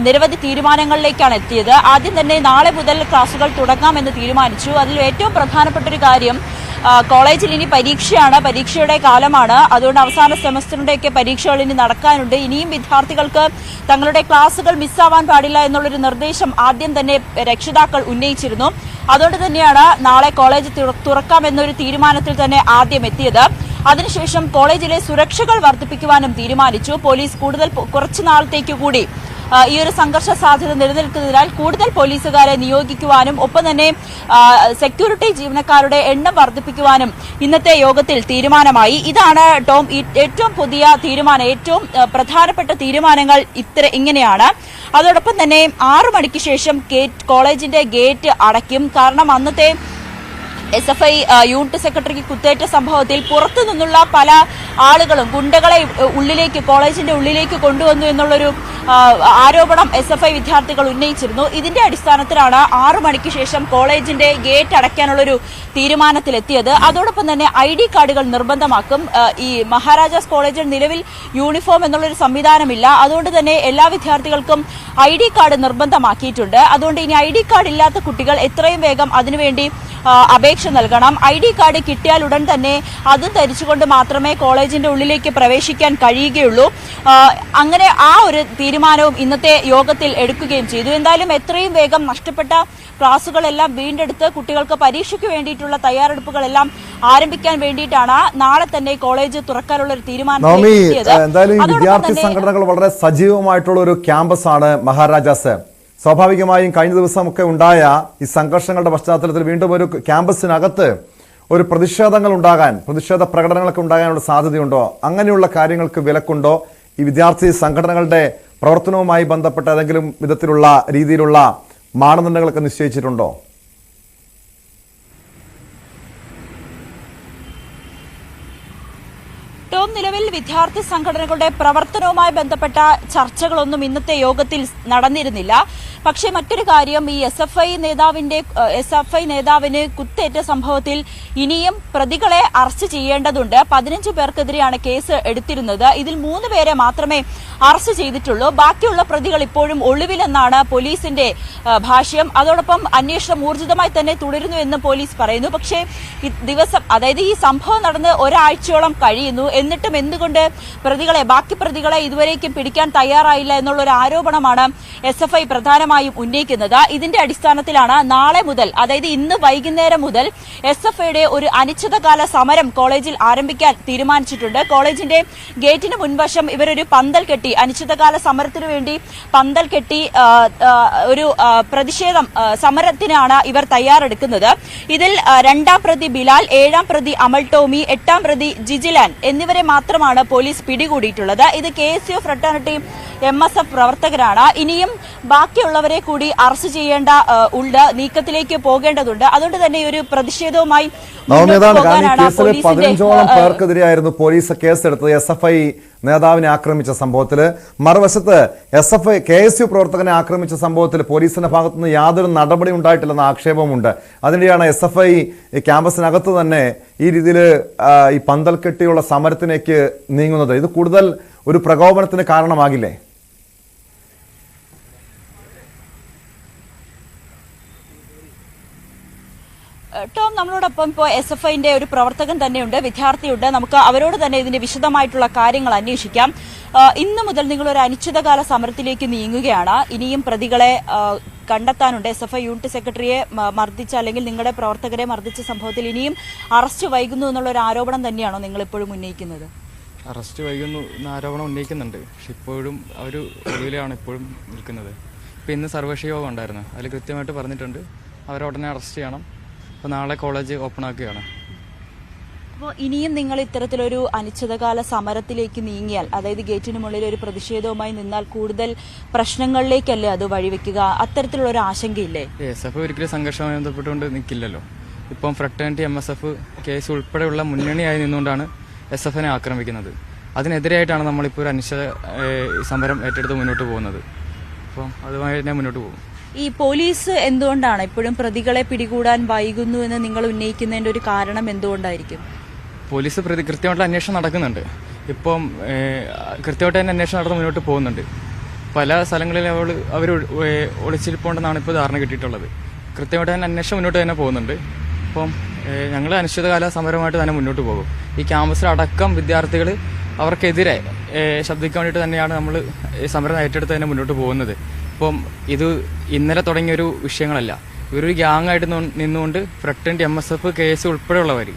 നിരവധി തീരുമാനങ്ങളിലേക്കാണ് എത്തിയത്. ആദ്യം തന്നെ നാളെ മുതൽ ക്ലാസുകൾ തുടങ്ങാമെന്ന് തീരുമാനിച്ചു. അതിൽ ഏറ്റവും പ്രധാനപ്പെട്ടൊരു കാര്യം, കോളേജിൽ ഇനി പരീക്ഷയാണ്, പരീക്ഷയുടെ കാലമാണ്. അതുകൊണ്ട് അവസാന സെമസ്റ്ററിന്റെയൊക്കെ പരീക്ഷകൾ ഇനി നടക്കാനുണ്ട്. ഇനിയും വിദ്യാർത്ഥികൾക്ക് തങ്ങളുടെ ക്ലാസുകൾ മിസ്സാവാൻ പാടില്ല എന്നുള്ളൊരു നിർദ്ദേശം ആദ്യം തന്നെ രക്ഷിതാക്കൾ ഉന്നയിച്ചിരുന്നു. അതുകൊണ്ട് തന്നെയാണ് നാളെ കോളേജ് തുറക്കാമെന്നൊരു തീരുമാനത്തിൽ തന്നെ ആദ്യം എത്തിയത്. അതിനുശേഷം കോളേജിലെ സുരക്ഷകൾ വർദ്ധിപ്പിക്കുവാനും തീരുമാനിച്ചു. പോലീസ് കുറച്ചു നാളത്തേക്ക് കൂടി ഈ ഒരു സംഘർഷ സാധ്യത നിലനിൽക്കുന്നതിനാൽ കൂടുതൽ പോലീസുകാരെ നിയോഗിക്കുവാനും ഒപ്പം തന്നെ സെക്യൂരിറ്റി ജീവനക്കാരുടെ എണ്ണം വർദ്ധിപ്പിക്കുവാനും ഇന്നത്തെ യോഗത്തിൽ തീരുമാനമായി. ഇതാണ് ടോം ഏറ്റവും പുതിയ തീരുമാനം. ഏറ്റവും പ്രധാനപ്പെട്ട തീരുമാനങ്ങൾ ഇങ്ങനെയാണ്. അതോടൊപ്പം തന്നെ 6 മണിക്ക് ശേഷം കോളേജിന്റെ ഗേറ്റ് അടയ്ക്കും. കാരണം അന്നത്തെ SFI യൂണിറ്റ് സെക്രട്ടറിക്ക് കുത്തേറ്റ സംഭവത്തിൽ പുറത്തു നിന്നുള്ള പല ആളുകളും ഗുണ്ടകളെ കോളേജിന്റെ ഉള്ളിലേക്ക് കൊണ്ടുവന്നു എന്നുള്ളൊരു ആരോപണം SFI വിദ്യാർത്ഥികൾ ഉന്നയിച്ചിരുന്നു. ഇതിന്റെ അടിസ്ഥാനത്തിലാണ് 6 മണിക്ക് ശേഷം കോളേജിന്റെ ഗേറ്റ് അടയ്ക്കാനുള്ളൊരു തീരുമാനത്തിലെത്തിയത്. അതോടൊപ്പം തന്നെ ID കാർഡുകൾ നിർബന്ധമാക്കും. ഈ മഹാരാജാസ് കോളേജിൽ നിലവിൽ യൂണിഫോം എന്നുള്ളൊരു സംവിധാനമില്ല. അതുകൊണ്ട് തന്നെ എല്ലാ വിദ്യാർത്ഥികൾക്കും ID കാർഡ് നിർബന്ധമാക്കിയിട്ടുണ്ട്. അതുകൊണ്ട് ഇനി ID കാർഡ് ഇല്ലാത്ത കുട്ടികൾ എത്രയും വേഗം അതിനുവേണ്ടി അപേക്ഷ നൽകണം. ID കാർഡ് കിട്ടിയാൽ ഉടൻ തന്നെ അത് ധരിച്ചുകൊണ്ട് മാത്രമേ കോളേജിന്റെ ഉള്ളിലേക്ക് പ്രവേശിക്കാൻ കഴിയുകയുള്ളൂ. അങ്ങനെ ആ ഒരു തീരുമാനവും ഇന്നത്തെ യോഗത്തിൽ എടുക്കുകയും ചെയ്തു. എന്തായാലും എത്രയും വേഗം നഷ്ടപ്പെട്ട ക്ലാസുകളെല്ലാം വീണ്ടെടുത്ത് കുട്ടികൾക്ക് പരീക്ഷയ്ക്ക് വേണ്ടിയിട്ടുള്ള തയ്യാറെടുപ്പുകളെല്ലാം ആരംഭിക്കാൻ വേണ്ടിയിട്ടാണ് നാളെ തന്നെ കോളേജ് തുറക്കാനുള്ള ഒരു തീരുമാനത്തിലെത്തിയത്. എന്തായാലും വിദ്യാർത്ഥി സംഘടനകൾ വളരെ സജീവമായിട്ടുള്ള ഒരു ക്യാമ്പസാണ് മഹാരാജാസ്. സ്വാഭാവികമായും കഴിഞ്ഞ ദിവസമൊക്കെ ഉണ്ടായ ഈ സംഘർഷങ്ങളുടെ പശ്ചാത്തലത്തിൽ വീണ്ടും ഒരു ക്യാമ്പസിനകത്ത് ഒരു പ്രതിഷേധ പ്രകടനങ്ങളൊക്കെ ഉണ്ടാകാനുള്ള സാധ്യതയുണ്ടോ? അങ്ങനെയുള്ള കാര്യങ്ങൾക്ക് വിലക്കുണ്ടോ? ഈ വിദ്യാർത്ഥി സംഘടനകളുടെ പ്രവർത്തനവുമായി ബന്ധപ്പെട്ട ഏതെങ്കിലും വിധത്തിലുള്ള രീതിയിലുള്ള മാനദണ്ഡങ്ങളൊക്കെ നിശ്ചയിച്ചിട്ടുണ്ടോ? ടോം, നിലവിൽ വിദ്യാർത്ഥി സംഘടനകളുടെ പ്രവർത്തനവുമായി ബന്ധപ്പെട്ട ചർച്ചകളൊന്നും ഇന്നത്തെ യോഗത്തിൽ നടന്നിരുന്നില്ല. പക്ഷേ മറ്റൊരു കാര്യം, ഈ SFI നേതാവിന് കുത്തേറ്റ സംഭവത്തിൽ ഇനിയും പ്രതികളെ അറസ്റ്റ് ചെയ്യേണ്ടതുണ്ട്. 15 പേർക്കെതിരെയാണ് കേസ് എടുത്തിരുന്നത്. ഇതിൽ 3 പേരെ മാത്രമേ അറസ്റ്റ് ചെയ്തിട്ടുള്ളൂ. ബാക്കിയുള്ള പ്രതികൾ ഇപ്പോഴും ഒളിവിലെന്നാണ് പോലീസിന്റെ ഭാഷ്യം. അതോടൊപ്പം അന്വേഷണം ഊർജിതമായി തന്നെ തുടരുന്നു എന്ന് പോലീസ് പറയുന്നു. പക്ഷേ ഈ സംഭവം നടന്ന് ഒരാഴ്ചയോളം കഴിയുന്നു. എന്നിട്ടും എന്തുകൊണ്ട് ബാക്കി പ്രതികളെ ഇതുവരേക്കും പിടിക്കാൻ തയ്യാറായില്ല എന്നുള്ളൊരു ആരോപണമാണ് SFI പ്രധാനമായും ഉന്നയിക്കുന്നത്. ഇതിന്റെ അടിസ്ഥാനത്തിലാണ് നാളെ മുതൽ, അതായത് ഇന്ന് വൈകുന്നേരം മുതൽ SFIയുടെ ഒരു അനിശ്ചിതകാല സമരം കോളേജിൽ ആരംഭിക്കാൻ തീരുമാനിച്ചിട്ടുണ്ട്. കോളേജിന്റെ ഗേറ്റിന് മുൻവശം ഇവരൊരു പന്തൽ കെട്ടി, അനിശ്ചിതകാല സമരത്തിനു വേണ്ടി പന്തൽ കെട്ടി ഒരു സമരത്തിനാണ് ഇവർ തയ്യാറെടുക്കുന്നത്. ഇതിൽ 2ാം പ്രതി ബിലാൽ, 7ാം പ്രതി അമൽ ടോമി, 8ാം പ്രതി ജിജിലാൻ എന്നിവരെ മാത്രമാണ് പോലീസ് പിടികൂടിയിട്ടുള്ളത്. ഇത് KSU ഫ്രട്ടേണിറ്റി MSF പ്രവർത്തകരാണ്. ഇനിയും ബാക്കിയുള്ളവരെ കൂടി അറസ്റ്റ് ചെയ്യേണ്ട നീക്കത്തിലേക്ക് പോകേണ്ടതുണ്ട്. അതുകൊണ്ട് തന്നെ ഒരു പ്രതിഷേധവുമായി 15ഓളം പേർക്കെതിരെയായിരുന്നു പോലീസ് കേസെടുത്തത് SFI നേതാവിനെ ആക്രമിച്ച സംഭവത്തിൽ. മറുവശത്ത് KSU പ്രവർത്തകനെ ആക്രമിച്ച സംഭവത്തിൽ പോലീസിന്റെ ഭാഗത്തുനിന്ന് യാതൊരു നടപടി ഉണ്ടായിട്ടില്ലെന്ന ആക്ഷേപമുണ്ട്. അതിനിടെയാണ് SFI ക്യാമ്പസിനകത്ത് തന്നെ ഈ രീതിയിൽ ഈ പന്തൽ കെട്ടിയുള്ള സമരത്തിലേക്ക് നീങ്ങുന്നത്. ഇത് കൂടുതൽ ഒരു പ്രകോപനത്തിന് കാരണമാകില്ലേ? ടോം, നമ്മളോടൊപ്പം ഇപ്പോൾ SFIന്റെ ഒരു പ്രവർത്തകൻ തന്നെയുണ്ട്, വിദ്യാർത്ഥിയുണ്ട്. നമുക്ക് അവരോട് തന്നെ ഇതിന്റെ വിശദമായിട്ടുള്ള കാര്യങ്ങൾ അന്വേഷിക്കാം. ഇന്നു മുതൽ നിങ്ങളൊരു അനിശ്ചിതകാല സമരത്തിലേക്ക് നീങ്ങുകയാണ്. ഇനിയും പ്രതികളെ കണ്ടെത്താനുണ്ട്. SFI യൂണിറ്റ് സെക്രട്ടറിയെ മർദ്ദിച്ച, അല്ലെങ്കിൽ നിങ്ങളുടെ പ്രവർത്തകരെ മർദ്ദിച്ച സംഭവത്തിൽ ഇനിയും അറസ്റ്റ് വൈകുന്നു എന്നുള്ള ഒരു ആരോപണം തന്നെയാണോ നിങ്ങൾ ഇപ്പോഴും ഉന്നയിക്കുന്നത്? അറസ്റ്റ് വൈകുന്നു എന്ന ആരോപണം ഉന്നയിക്കുന്നുണ്ട്. പക്ഷെ ഇപ്പോഴും അവർ ഒളിവിലാണ് ഇപ്പോഴും നിൽക്കുന്നത്. ഇപ്പോൾ ഇന്ന് സർവകക്ഷി യോഗം ഉണ്ടായിരുന്നു. അതിൽ കൃത്യമായിട്ട് പറഞ്ഞിട്ടുണ്ട് അവരുടനെ അറസ്റ്റ് ചെയ്യണം. അപ്പോൾ നാളെ കോളേജ് ഓപ്പൺ ആക്കുകയാണ്. അപ്പോൾ ഇനിയും നിങ്ങൾ ഇത്തരത്തിലൊരു അനിശ്ചിതകാല സമരത്തിലേക്ക് നീങ്ങിയാൽ, അതായത് ഗേറ്റിന് മുകളിൽ ഒരു പ്രതിഷേധവുമായി നിന്നാൽ കൂടുതൽ പ്രശ്നങ്ങളിലേക്കല്ലേ അത് വഴിവെക്കുക? അത്തരത്തിലുള്ള ഒരു ആശങ്കയില്ലേ? SFI ഒരിക്കലും സംഘർഷവുമായി ബന്ധപ്പെട്ടുകൊണ്ട് നിൽക്കില്ലല്ലോ. ഇപ്പം ഫ്രട്ടേണിറ്റി MSF KSU ഉൾപ്പെടെയുള്ള മുന്നണിയായി നിന്നുകൊണ്ടാണ് SFIനെ ആക്രമിക്കുന്നത്. അതിനെതിരെയായിട്ടാണ് നമ്മളിപ്പോൾ ഒരു അനിശ്ചിത സമരം ഏറ്റെടുത്ത് മുന്നോട്ട് പോകുന്നത്. അപ്പം അതുമായി തന്നെ മുന്നോട്ട് പോകും. ഈ പോലീസ് എന്തുകൊണ്ടാണ് ഇപ്പോഴും പ്രതികളെ പിടികൂടാൻ വൈകുന്നു എന്ന് നിങ്ങൾ ഉന്നയിക്കുന്നതിന്റെ ഒരു കാരണം എന്തുകൊണ്ടായിരിക്കും? പോലീസ് കൃത്യമായിട്ടുള്ള അന്വേഷണം നടക്കുന്നുണ്ട്. ഇപ്പം കൃത്യമായിട്ട് തന്നെ അന്വേഷണം നടന്ന് മുന്നോട്ട് പോകുന്നുണ്ട്. പല സ്ഥലങ്ങളിലും അവർ ഒളിച്ചിരിപ്പുണ്ടെന്നാണ് ഇപ്പോൾ ധാരണ കിട്ടിയിട്ടുള്ളത്. കൃത്യമായിട്ട് തന്നെ അന്വേഷണം മുന്നോട്ട് തന്നെ പോകുന്നുണ്ട്. അപ്പം ഞങ്ങൾ അനിശ്ചിതകാല സമരമായിട്ട് തന്നെ മുന്നോട്ട് പോകും. ഈ ക്യാമ്പസിലടക്കം വിദ്യാർത്ഥികൾ അവർക്കെതിരെ ശബ്ദിക്കാൻ വേണ്ടിയിട്ട് തന്നെയാണ് നമ്മൾ സമരം ഏറ്റെടുത്ത് തന്നെ മുന്നോട്ട് പോകുന്നത്. ഇപ്പം ഇത് ഇന്നലെ തുടങ്ങിയൊരു വിഷയങ്ങളല്ല. ഇവരൊരു ഗ്യാങ്ങായിട്ട് നിന്നുകൊണ്ട് ഫ്രട്ടേണിറ്റി MSF KSU ഉൾപ്പെടെയുള്ളവർ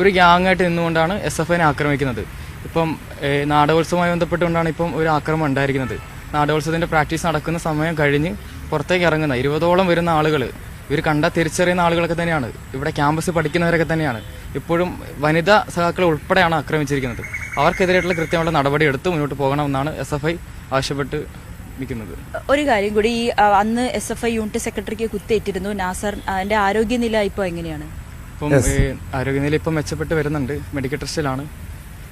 ഒരു ഗ്യാങ്ങായിട്ട് നിന്നുകൊണ്ടാണ് SFIനെ ആക്രമിക്കുന്നത്. ഇപ്പം നാടകോത്സവവുമായി ബന്ധപ്പെട്ടുകൊണ്ടാണ് ഇപ്പം ഒരു ആക്രമണം ഉണ്ടായിരിക്കുന്നത്. നാടകോത്സവത്തിൻ്റെ പ്രാക്ടീസ് നടക്കുന്ന സമയം കഴിഞ്ഞ് പുറത്തേക്ക് ഇറങ്ങുന്ന 20ഓളം വരുന്ന ആളുകൾ, ഇവർ തിരിച്ചറിയുന്ന ആളുകളൊക്കെ തന്നെയാണ്, ഇവിടെ ക്യാമ്പസ് പഠിക്കുന്നവരൊക്കെ തന്നെയാണ്. ഇപ്പോഴും വനിതാ സഹാക്കൾ ഉൾപ്പെടെയാണ് ആക്രമിച്ചിരിക്കുന്നത്. അവർക്കെതിരായിട്ടുള്ള കൃത്യമുള്ള നടപടി എടുത്ത് മുന്നോട്ട് പോകണമെന്നാണ് SFI ആവശ്യപ്പെട്ട് നിൽക്കുന്നത്. ഒരു കാര്യം കൂടി, ഈ അന്ന് SFI യൂണിറ്റ് സെക്രട്ടറിക്ക് കുത്തേറ്റിരുന്നു നാസർ. അതിന്റെ ആരോഗ്യനില ഇപ്പോൾ എങ്ങനെയാണ്? ഇപ്പം ആരോഗ്യനില ഇപ്പം മെച്ചപ്പെട്ട് വരുന്നുണ്ട്. മെഡിക്കൽ ടെസ്റ്റിലാണ്,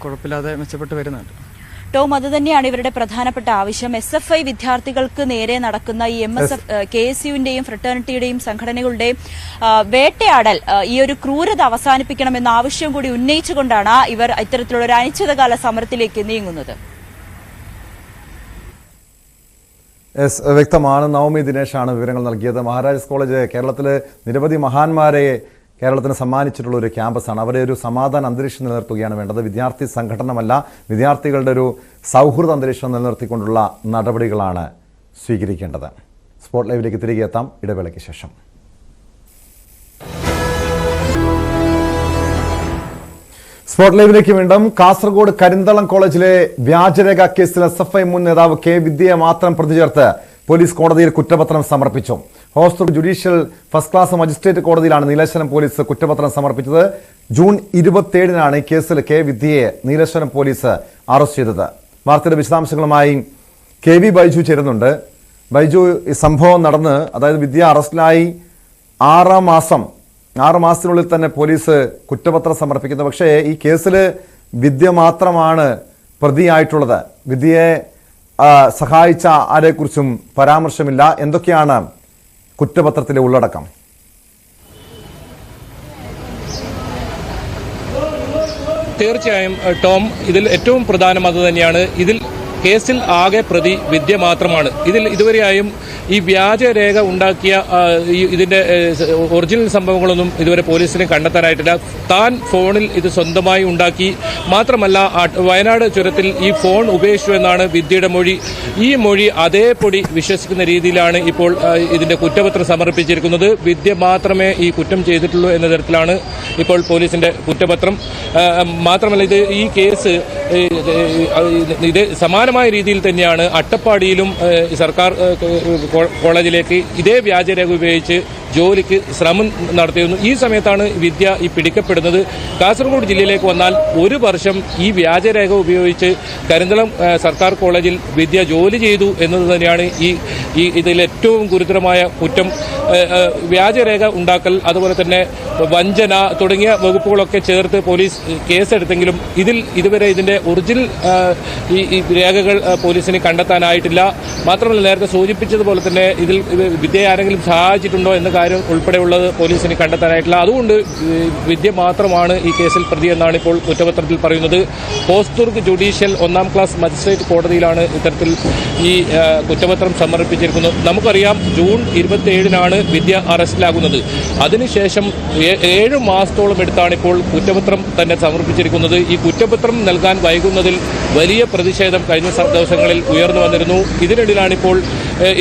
കുഴപ്പമില്ലാതെ മെച്ചപ്പെട്ട് വരുന്നുണ്ട്. ടോം, അത് തന്നെയാണ് ഇവരുടെ പ്രധാനപ്പെട്ട ആവശ്യം. SFI വിദ്യാർത്ഥികൾക്ക് നേരെ നടക്കുന്ന ഈ MSF KSUവിന്റെയും ഫ്രട്ടേണിറ്റിയുടെയും സംഘടനകളുടെയും വേട്ടയാടൽ, ഈ ഒരു ക്രൂരത അവസാനിപ്പിക്കണമെന്ന ആവശ്യം കൂടി ഉന്നയിച്ചുകൊണ്ടാണ് ഇവർ ഇത്തരത്തിലുള്ള ഒരു അനിശ്ചിതകാല സമരത്തിലേക്ക് നീങ്ങുന്നത്. വ്യക്തമാണ്. നവമി ദിനേശാണ് വിവരങ്ങൾ നൽകിയത്. മഹാരാജാസ് കോളേജ് കേരളത്തിലെ നിരവധി മഹാന്മാരെ കേരളത്തിന് സമ്മാനിച്ചിട്ടുള്ള ഒരു ക്യാമ്പസാണ്. അവരെ ഒരു സമാധാന അന്തരീക്ഷം നിലനിർത്തുകയാണ് വേണ്ടത്. വിദ്യാർത്ഥി സംഘടനമല്ല, വിദ്യാർത്ഥികളുടെ ഒരു സൗഹൃദ അന്തരീക്ഷം നിലനിർത്തിക്കൊണ്ടുള്ള നടപടികളാണ് സ്വീകരിക്കേണ്ടത്. സ്പോട്ട് ലൈവിലേക്ക് തിരികെ എത്താം ഇടവേളയ്ക്ക് ശേഷം. സ്പോട്ട് ലൈവിലേക്ക് വീണ്ടും. കാസർഗോഡ് കരിന്തളം കോളേജിലെ വ്യാജരേഖ കേസിൽ SFI മുൻ നേതാവ് K വിദ്യയെ മാത്രം പ്രതി ചേർത്ത് പോലീസ് കോടതിയിൽ കുറ്റപത്രം സമർപ്പിച്ചു. Hostel judicial first class magistrate കോടതിയിലാണ് നീലേശ്വരം പോലീസ് കുറ്റപത്രം സമർപ്പിച്ചത്. ജൂൺ 27-നാണ് ഈ കേസിൽ K വിദ്യയെ നീലേശ്വരം പോലീസ് അറസ്റ്റ് ചെയ്തത്. വാർത്തയുടെ വിശദാംശങ്ങളുമായി KV ബൈജു ചേരുന്നുണ്ട്. ബൈജു, ഈ സംഭവം നടന്ന്, അതായത് വിദ്യ അറസ്റ്റിലായി 6 മാസത്തിനുള്ളിൽ തന്നെ പോലീസ് കുറ്റപത്രം സമർപ്പിക്കുന്നത്. പക്ഷേ ഈ കേസിൽ വിദ്യ മാത്രമാണ് പ്രതിയായിട്ടുള്ളത്. വിദ്യയെ സഹായിച്ച ആരെക്കുറിച്ചും പരാമർശമില്ല. എന്തൊക്കെയാണ് കുറ്റപത്രത്തിലെ ഉള്ളടക്കം? തീർച്ചയായും ടോം, ഇതിൽ ഏറ്റവും പ്രധാനം അത് തന്നെയാണ്. ഇതിൽ കേസിൽ ആകെ പ്രതി വിദ്യ മാത്രമാണ്. ഇതിൽ ഇതുവരെയായും ഈ വ്യാജരേഖ ഉണ്ടാക്കിയ ഇതിന്റെ ഒറിജിനൽ സംഭവങ്ങളൊന്നും ഇതുവരെ പോലീസിന് കണ്ടെത്താനായിട്ടില്ല. താൻ ഫോണിൽ ഇത് സ്വന്തമായി ഉണ്ടാക്കി, മാത്രമല്ല വയനാട് ചുരത്തിൽ ഈ ഫോൺ ഉപേക്ഷിച്ചു എന്നാണ് വിദ്യയുടെ മൊഴി. ഈ മൊഴി അതേപടി വിശ്വസിക്കുന്ന രീതിയിലാണ് ഇപ്പോൾ ഇതിന്റെ കുറ്റപത്രം സമർപ്പിച്ചിരിക്കുന്നത്. വിദ്യ മാത്രമേ ഈ കുറ്റം ചെയ്തിട്ടുള്ളൂ എന്ന തരത്തിലാണ് ഇപ്പോൾ പോലീസിന്റെ കുറ്റപത്രം. മാത്രമല്ല ഈ കേസ് ഇത് സമാനമായ രീതിയിൽ തന്നെയാണ് അട്ടപ്പാടിയിലും സർക്കാർ കോളേജിലേക്ക് ഇതേ വ്യാജരേഖ ഉപയോഗിച്ച് ജോലിക്ക് ശ്രമം നടത്തിയിരുന്നു. ഈ സമയത്താണ് വിദ്യ ഈ പിടിക്കപ്പെടുന്നത്. കാസർഗോഡ് ജില്ലയിലേക്ക് വന്നാൽ 1 വർഷം ഈ വ്യാജരേഖ ഉപയോഗിച്ച് കരിന്തളം സർക്കാർ കോളേജിൽ വിദ്യ ജോലി ചെയ്തു എന്നത് തന്നെയാണ് ഈ ഇതിൽ ഏറ്റവും ഗുരുതരമായ കുറ്റം. വ്യാജരേഖ ഉണ്ടാക്കൽ, അതുപോലെ തന്നെ വഞ്ചന തുടങ്ങിയ വകുപ്പുകളൊക്കെ ചേർത്ത് പോലീസ് കേസെടുത്തെങ്കിലും ഇതുവരെ ഇതിന്റെ ഒറിജിനൽ ഈ രേഖകൾ പോലീസിന് കണ്ടെത്താനായിട്ടില്ല. മാത്രമല്ല, നേരത്തെ സൂചിപ്പിച്ചതുപോലെ തന്നെ ഇതിൽ വിദ്യയെ ആരെങ്കിലും സഹായിച്ചിട്ടുണ്ടോ എന്ന കാര്യം ഉൾപ്പെടെയുള്ളത് പോലീസിന് കണ്ടെത്താനായിട്ടില്ല. അതുകൊണ്ട് വിദ്യ മാത്രമാണ് ഈ കേസിൽ പ്രതി എന്നാണ് ഇപ്പോൾ കുറ്റപത്രത്തിൽ പറയുന്നത്. ഹോസ്ദുർഗ് ജുഡീഷ്യൽ 1ാം ക്ലാസ് മജിസ്ട്രേറ്റ് കോടതിയിലാണ് ഇത്തരത്തിൽ ഈ കുറ്റപത്രം സമർപ്പിച്ചിരിക്കുന്നത്. നമുക്കറിയാം, ജൂൺ 27-നാണ് വിദ്യ അറസ്റ്റിലാകുന്നത്. അതിനുശേഷം 7 മാസത്തോളം എടുത്താണ് ഇപ്പോൾ കുറ്റപത്രം തന്നെ സമർപ്പിച്ചിരിക്കുന്നത്. ഈ കുറ്റപത്രം നൽകാൻ വൈകുന്നതിൽ വലിയ പ്രതിഷേധം കഴിഞ്ഞ ദിവസങ്ങളിൽ ഉയർന്നു വന്നിരുന്നു. ഇതിനിടയിലാണ് ഇപ്പോൾ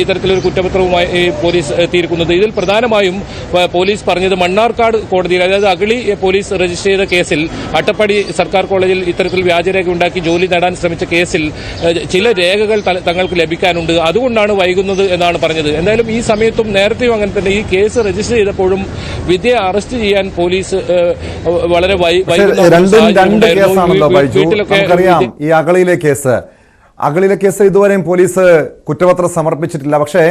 ഇത്തരത്തിലൊരു കുറ്റപത്രവുമായി പോലീസ് എത്തിയിരിക്കുന്നത്. ഇതിൽ പ്രധാനമായും പോലീസ് പറഞ്ഞത് മണ്ണാർക്കാട് കോടതിയിൽ, അതായത് അഗളി പോലീസ് രജിസ്റ്റർ ചെയ്ത കേസിൽ അട്ടപ്പാടി സർക്കാർ കോളേജിൽ ഇത്തരത്തിൽ വ്യാജരേഖ ഉണ്ടാക്കി ജോലി നേടാൻ ശ്രമിച്ച കേസിൽ ചില രേഖകൾ തങ്ങൾക്ക് ലഭിക്കാനുണ്ട്, അതുകൊണ്ടാണ് വൈകുന്നത് എന്നാണ് പറഞ്ഞത്. എന്തായാലും ഈ സമയത്തും നേരത്തെയും അങ്ങനെ തന്നെ ഈ കേസ് രജിസ്റ്റർ ചെയ്തപ്പോഴും വിദ്യയെ അറസ്റ്റ് ചെയ്യാൻ പോലീസ് വളരെ ഈ അഗളിയിലെ കേസ് ഇതുവരെയും പോലീസ് കുറ്റപത്രം സമർപ്പിച്ചിട്ടില്ല. പക്ഷേ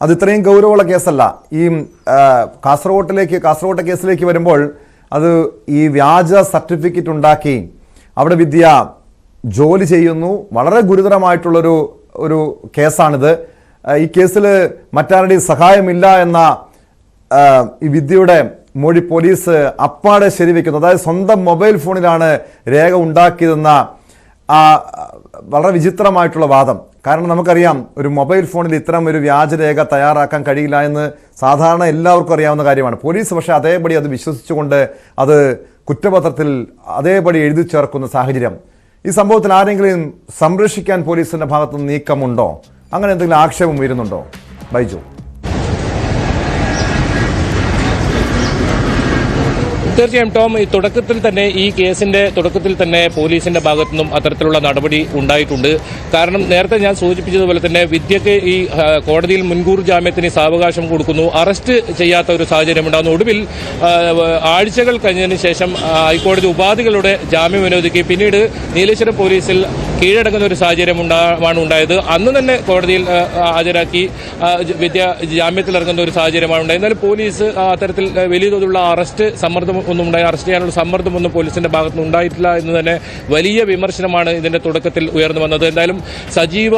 അത് ഇത്രയും ഗൗരവമുള്ള കേസല്ല. ഈ കാസർഗോട്ടെ കേസിലേക്ക് വരുമ്പോൾ അത് ഈ വ്യാജ സർട്ടിഫിക്കറ്റ് ഉണ്ടാക്കി അവിടെ വിദ്യ ജോലി ചെയ്യുന്നു. വളരെ ഗുരുതരമായിട്ടുള്ളൊരു കേസാണിത്. ഈ കേസിൽ മറ്റാരുടെയും സഹായമില്ല എന്ന ഈ വിദ്യയുടെ മൊഴി പോലീസ് അപ്പാടെ ശരിവെക്കുന്നു. അതായത് സ്വന്തം മൊബൈൽ ഫോണിലാണ് രേഖ ഉണ്ടാക്കിയതെന്ന വളരെ വിചിത്രമായിട്ടുള്ള വാദം. കാരണം നമുക്കറിയാം, ഒരു മൊബൈൽ ഫോണിൽ ഇത്തരം ഒരു വ്യാജരേഖ തയ്യാറാക്കാൻ കഴിയില്ല എന്ന് സാധാരണ എല്ലാവർക്കും അറിയാവുന്ന കാര്യമാണ്. പോലീസ് പക്ഷേ അതേപടി അത് വിശ്വസിച്ചുകൊണ്ട് അത് കുറ്റപത്രത്തിൽ അതേപടി എഴുതി ചേർക്കുന്ന സാഹചര്യം. ഈ സംഭവത്തിൽ ആരെങ്കിലും സംരക്ഷിക്കാൻ പോലീസിന്റെ ഭാഗത്തുനിന്ന് നീക്കമുണ്ടോ? അങ്ങനെ എന്തെങ്കിലും ആക്ഷേപം വരുന്നുണ്ടോ ബൈജു? തീർച്ചയായും ടോം, ഈ കേസിന്റെ തുടക്കത്തിൽ തന്നെ പോലീസിന്റെ ഭാഗത്തുനിന്നും അത്തരത്തിലുള്ള നടപടി ഉണ്ടായിട്ടുണ്ട്. കാരണം നേരത്തെ ഞാൻ സൂചിപ്പിച്ചതുപോലെ തന്നെ വിദ്യക്ക് ഈ കോടതിയിൽ മുൻകൂർ ജാമ്യത്തിന് സാവകാശം കൊടുക്കുന്നു, അറസ്റ്റ് ചെയ്യാത്ത ഒരു സാഹചര്യം ഉണ്ടാകുന്നു. ഒടുവിൽ ആഴ്ചകൾ കഴിഞ്ഞതിന് ശേഷം ഹൈക്കോടതി ഉപാധികളുടെ ജാമ്യം അനുവദിക്കുകയും പിന്നീട് നീലേശ്വരം പോലീസിൽ കീഴടങ്ങുന്ന ഒരു സാഹചര്യമാണ് ഉണ്ടായത്. അന്ന് തന്നെ കോടതിയിൽ ഹാജരാക്കി വിദ്യ ജാമ്യത്തിലിറങ്ങുന്ന ഒരു സാഹചര്യമാണ് ഉണ്ടായത്. എന്നാലും പോലീസ് അത്തരത്തിൽ വലിയ തോതിലുള്ള അറസ്റ്റ് സമ്മർദ്ദം ഒന്നും ഉണ്ടായി അറസ്റ്റ് ചെയ്യാനുള്ള സമ്മർദ്ദമൊന്നും പോലീസിന്റെ ഭാഗത്തുനിന്ന് ഉണ്ടായിട്ടില്ല എന്ന് തന്നെ വലിയ വിമർശനമാണ് ഇതിന്റെ തുടക്കത്തിൽ ഉയർന്നു വന്നത്. എന്തായാലും സജീവ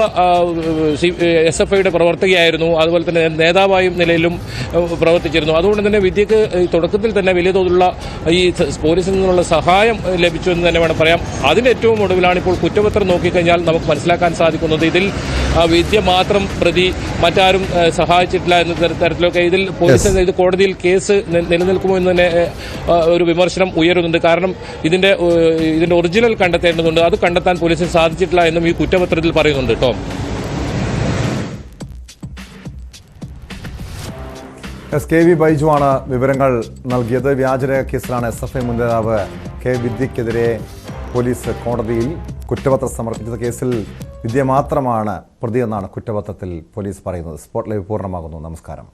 SFIയുടെ പ്രവർത്തകയായിരുന്നു, അതുപോലെ തന്നെ നേതാവായും നിലയിലും പ്രവർത്തിച്ചിരുന്നു. അതുകൊണ്ട് തന്നെ വിദ്യക്ക് തുടക്കത്തിൽ തന്നെ വലിയ തോതിലുള്ള ഈ പോലീസിൽ നിന്നുള്ള സഹായം ലഭിച്ചു എന്ന് തന്നെ വേണം പറയാം. അതിന്റെ ഏറ്റവും ഒടുവിലാണ് ഇപ്പോൾ കുറ്റപത്രം നോക്കിക്കഴിഞ്ഞാൽ നമുക്ക് മനസ്സിലാക്കാൻ സാധിക്കുന്നത് ഇതിൽ വിദ്യ മാത്രം പ്രതി, മറ്റാരും സഹായിച്ചിട്ടില്ല എന്ന തരത്തിലൊക്കെ ഇതിൽ പോലീസ് ഇത് കോടതിയിൽ കേസ് നിലനിൽക്കുമോ എന്ന് തന്നെ ഒരു വിമർശനം ഉയരുന്നുണ്ട്. കാരണം ഇതിന്റെ ഒറിജിനൽ കണ്ടെത്തേണ്ടതുണ്ട്, അത് കണ്ടെത്താൻ പോലീസിന് സാധിച്ചിട്ടില്ല എന്നും ഈ കുറ്റപത്രത്തിൽ പറയുന്നുണ്ട്. ടോം. KV ബൈജു ആണ് വിവരങ്ങൾ നൽകിയത്. വ്യാജരേഖ കേസിലാണ് SFI മുൻ നേതാവ് K വിദ്യക്കെതിരെ പോലീസ് കോടതിയിൽ കുറ്റപത്രം സമർപ്പിച്ചത്. കേസിൽ വിദ്യ മാത്രമാണ് പ്രതിയെന്നാണ് കുറ്റപത്രത്തിൽ പോലീസ് പറയുന്നത്. സ്പോട്ട് ലൈവ് പൂർണ്ണമാകുന്നു. നമസ്കാരം.